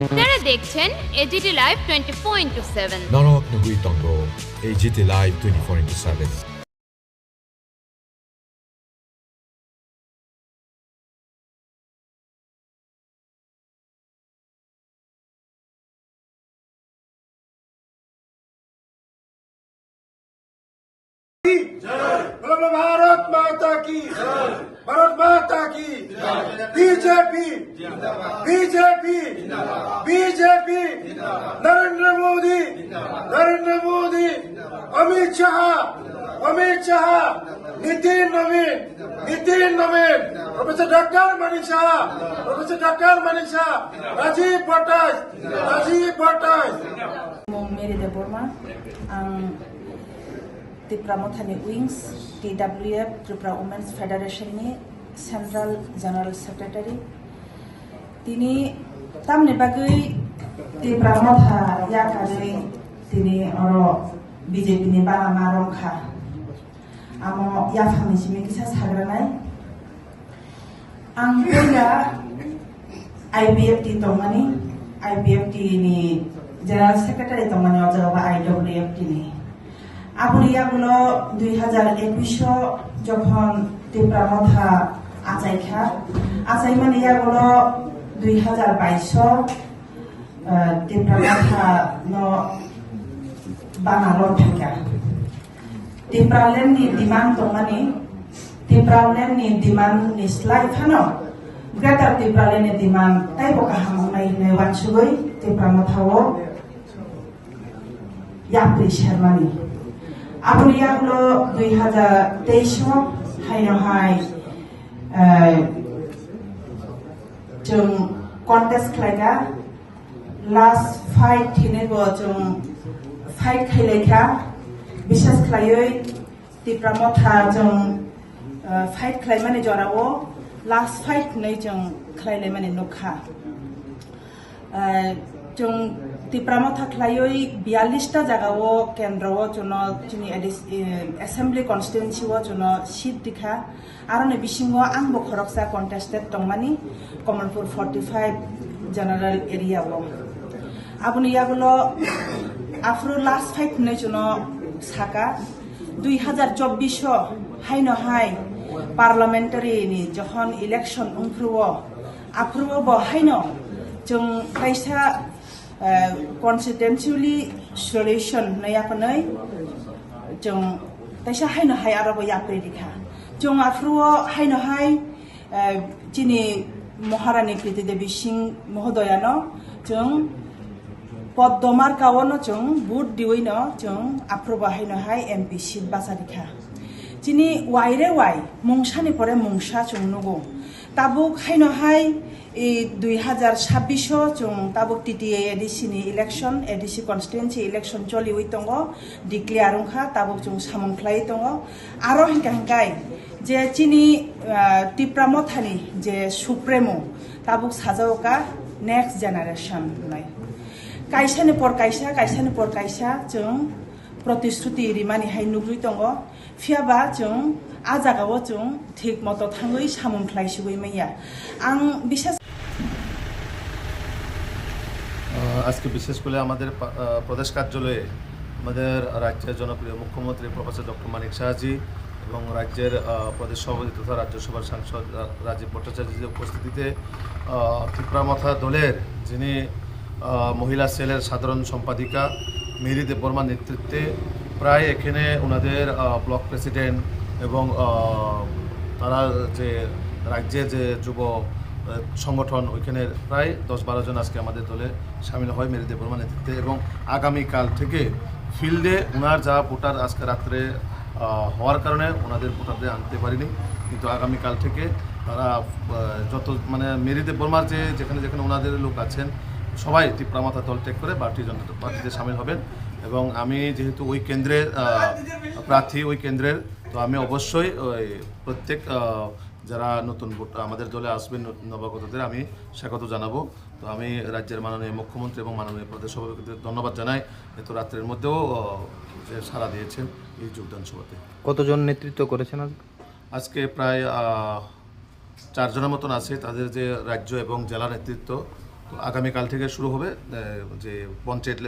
আপনারা দেখছেন AGT live 24/7 Norok Nugui Tongo, AGT Live 24/7. Bharat माता की भारत माता की BJP BJP BJP Narendra Modi Amit Shah Nitin नवीन प्रोफेसर डॉक्टर मनीषा राजीव भट्टाच मेरे देबरमा आं त्रिपुरा मथानि उइंस TWF त्रिपुरा वुमेन्स फेडारेशननि सेन्ट्रल जनरल सेक्रेटारि तिनी तामनि बागै त्रिपुरा मथा याकारै तिनी अरो BJP नि बाना मारंखा आमो याफामि सिमि किसा साग्रानाय आं बोला IBFT तंमानि IBFT नि जनरल सेक्रेटारि तंमानि अजरबा IWFT नि আপনি ইয়াগুলো 2021 যখন त्रिपुरा मथा आचाই মানে ইয়াগুলো 2022 त्रिपुरा मथा न बानालो थाका त्रिपुरा लेननि डिमान्ड दंमानि त्रिपुरा लेननि डिमान्ड निस्लाय फानो ग्रेटर त्रिपुरा लेननि डिमान्ड ताइबो काहामनाय ने वानसुगै त्रिपुरा मथाओ याप्रि शर्मानि আপনি ইয়াগুলো 2023 हाय जों कन्टेस्ट खालायगा लास्ट फाइट थिनेगो जों फाइट खालायखा बिसास खालायै त्रिपुरा मथा जों फाइट खालाय माने जरावो लास्ट फाइट नै जों खालायनाय माने नुखा जों त्रिपुरा मथा खालायै 42 टा जागाओ केन्द्रओ जोनो जोंनि एसेम्बली कन्स्टिट्युएन्सिओ जोनो सीट दिखा आरो नै बिसिङो आंबो खरकसा कन्टेस्टेड दंमानि कमलपुर 45 जनरल एरियाओ आबुनि यागुलो आफ्रो लास्ट फाइट नै जोनो साका 2024 हाय पार्लामेन्टारि नि जखन इलेक्शन उनफ्रुओ आफ्रुओ बहायनो जों कायसा कन्स्टिट्युएन्सियली सल्युशन नयापनै जों तैसा हायनो हाय आरो याप्रि दिखा जों आफ्रुओ हायनो हाय जिनि महारानी प्रीति देवी सिंह महोदयानो जों पद्ममार कावनो जों बुट दिवैनो जों आफ्रुओ हायनो हाय MP सीट बासा दिखा जिनि वाइरे वाइ मुंसानि परे मुंसा जों नुगो ताबुक हायनो हाय 2026 जों ताबुक TTA ADC नि इलेक्शन ADC कन्स्टिट्युएन्सि इलेक्शन चलिवै दंगो डिक्लेयार उनखा ताबुक जों सामंख्लाय दंगो आरो हिंकाय जे चिनि त्रिपुरा मथानि जे सुप्रेमो ताबुक साजावका नेक्स्ट जेनारेशन नाय कायसानि पर कायसा जों प्रतिश्रुति रिमानि हाय नुग्रुइ दंगो फियाबा जों आजागाव जों ठीक मतो थाङै सामंख्लाय सुबै मैया आं बिशेष আজকে বিশেষ করে আমাদের প্রদেশ কার্যালয়ে আমাদের রাজ্যের জনপ্রিয় মুখ্যমন্ত্রী প্রফেসর ডক্টর মানিক শাহজি এবং রাজ্যের প্রদেশ সভাপতি তথা রাজ্যসভার সাংসদ রাজীব ভট্টাচার্যের উপস্থিতিতে ত্রিপুরা মথা দলের যিনি মহিলা সেলের সাধারণ সম্পাদিকা মেরি দেববর্মার নেতৃত্বে প্রায় এখানে ওনাদের ব্লক প্রেসিডেন্ট এবং তারা যে রাজ্যের যে যুব সংগঠন ওইখানে প্রায় 10-12 জন আজকে আমাদের দলে সামিল হয় মেরি দেববর্মার নেতৃত্বে এবং আগামীকাল থেকে ফিল্ডে ওনার যা ভোটার আজকে রাত্রে হওয়ার কারণে ওনাদের ভোটারদের আনতে পারিনি কিন্তু আগামীকাল থেকে তারা যত মানে মেরি দেববর্মার যে যেখানে ওনাদের লোক আছেন সবাই ত্রিপুরা মথা দল ত্যাগ করে পার্টিতে সামিল হবেন এবং আমি যেহেতু ওই কেন্দ্রের প্রার্থী ওই কেন্দ্রের তো আমি অবশ্যই প্রত্যেক যারা নতুন ভোট আমাদের দলে আসবেন নবাগতদের আমি স্বাগত জানাবো তো আমি রাজ্যের মাননীয় মুখ্যমন্ত্রী এবং মাননীয় প্রদেশ সভাপতিদের ধন্যবাদ জানাই এত রাত্রের মধ্যেও যে সাড়া দিয়েছেন এই যোগদান সভাতে। কতজন নেতৃত্ব করেছেন আজকে প্রায় 4 জনের মতন আছে তাদের যে রাজ্য এবং জেলা নেতৃত্ব তো আগামীকাল থেকে শুরু হবে যে পঞ্চায়েত